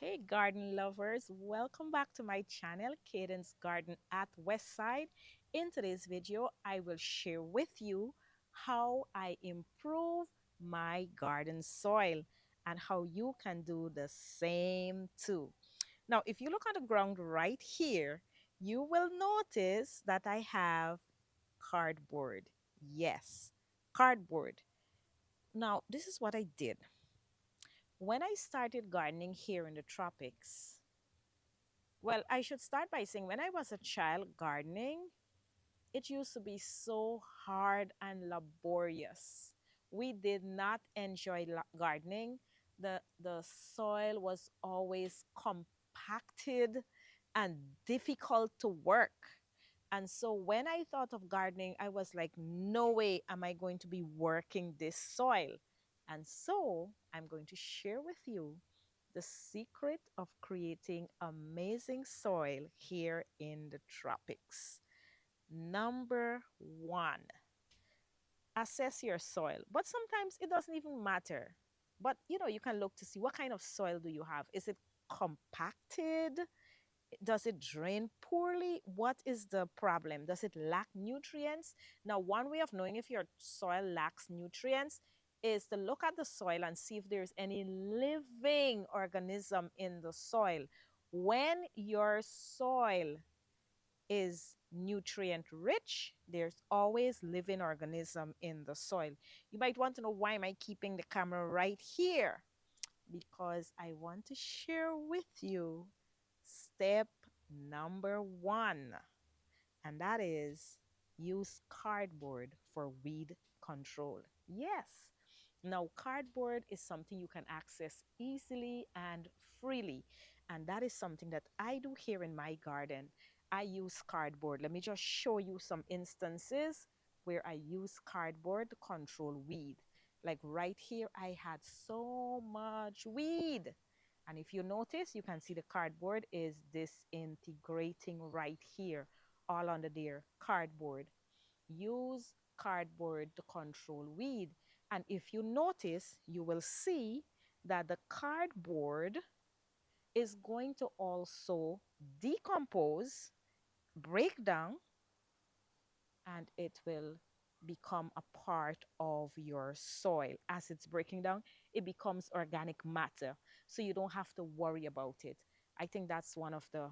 Hey, garden lovers, welcome back to my channel, Cadence Garden at Westside. In today's video, I will share with you how I improve my garden soil and how you can do the same too. Now, if you look on the ground right here, you will notice that I have cardboard. Yes, cardboard. Now, this is what I did. When I started gardening here in the tropics, well, I should start by saying when I was a child gardening, it used to be so hard and laborious. We did not enjoy gardening. The soil was always compacted and difficult to work. And so when I thought of gardening, I was like, no way am I going to be working this soil. And so I'm going to share with you the secret of creating amazing soil here in the tropics. Number one, assess your soil. But sometimes it doesn't even matter. But you can look to see what kind of soil do you have? Is it compacted? Does it drain poorly? What is the problem? Does it lack nutrients? Now, one way of knowing if your soil lacks nutrients is to look at the soil and see if there's any living organism in the soil. When your soil is nutrient rich, there's always living organism in the soil. You might want to know, why am I keeping the camera right here? Because I want to share with you step number one, and that is use cardboard for weed control. Yes. Now, cardboard is something you can access easily and freely. And that is something that I do here in my garden. I use cardboard. Let me just show you some instances where I use cardboard to control weed. Like right here, I had so much weed. And if you notice, you can see the cardboard is disintegrating right here, all under there, cardboard. Use cardboard to control weed. And if you notice, you will see that the cardboard is going to also decompose, break down, and it will become a part of your soil. As it's breaking down, it becomes organic matter. So you don't have to worry about it. I think that's one of the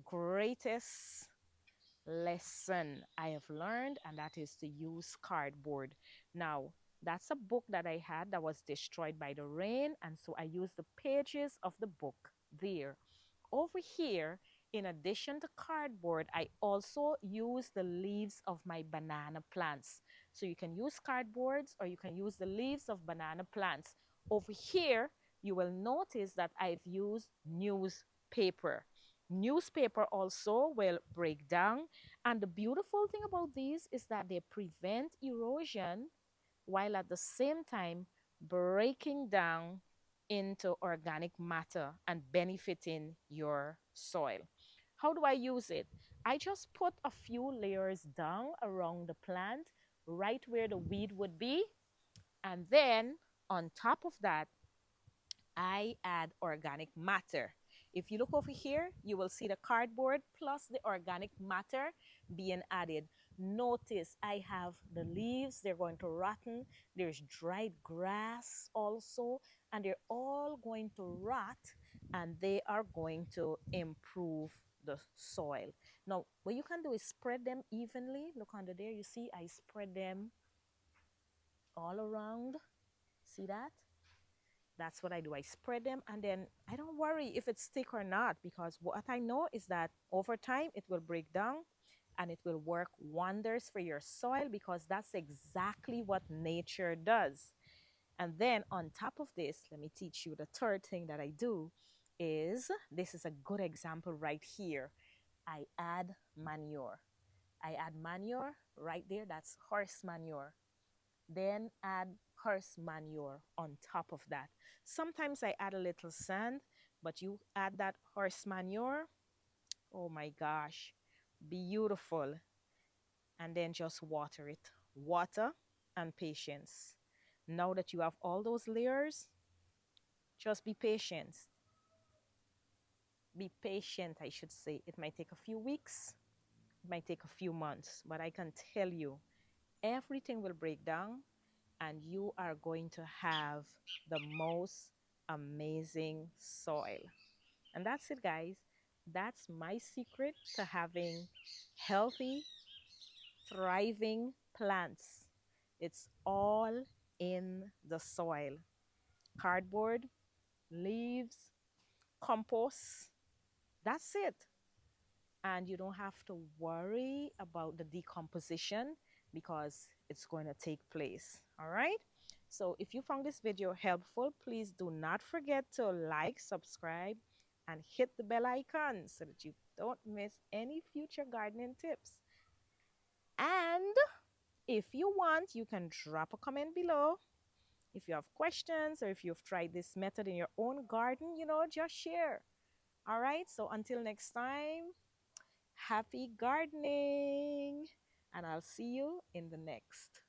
greatest lesson I have learned, and that is to use cardboard. Now, that's a book that I had that was destroyed by the rain, and so I used the pages of the book there. Over here, in addition to cardboard, I also use the leaves of my banana plants. So you can use cardboards or you can use the leaves of banana plants. Over here, you will notice that I've used newspaper. Newspaper also will break down. And the beautiful thing about these is that they prevent erosion while at the same time breaking down into organic matter and benefiting your soil. How do I use it? I just put a few layers down around the plant, right where the weed would be. And then on top of that, I add organic matter. If you look over here, you will see the cardboard plus the organic matter being added. Notice I have the leaves, they're going to rotten. There's dried grass also, and they're all going to rot, and they are going to improve the soil. Now, what you can do is spread them evenly. Look under there, you see I spread them all around. See that? That's what I do. I spread them, and then I don't worry if it's thick or not, because what I know is that over time it will break down and it will work wonders for your soil, because that's exactly what nature does. And then on top of this, let me teach you the third thing that I do is, this is a good example right here. I add manure. I add manure right there. That's horse manure. Then add horse manure on top of that. Sometimes I add a little sand, but you add that horse manure, oh my gosh, beautiful. And then just water it. Water and patience. Now that you have all those layers, just be patient. Be patient, I should say. It might take a few weeks, it might take a few months, but I can tell you everything will break down and you are going to have the most amazing soil. And that's it, guys. That's my secret to having healthy, thriving plants. It's all in the soil: cardboard, leaves, compost. That's it. And you don't have to worry about the decomposition because it's going to take place. All right. So if you found this video helpful, please do not forget to like, subscribe, and hit the bell icon so that you don't miss any future gardening tips. And if you want, you can drop a comment below. If you have questions or if you've tried this method in your own garden, just share. All right. So until next time, happy gardening, and I'll see you in the next.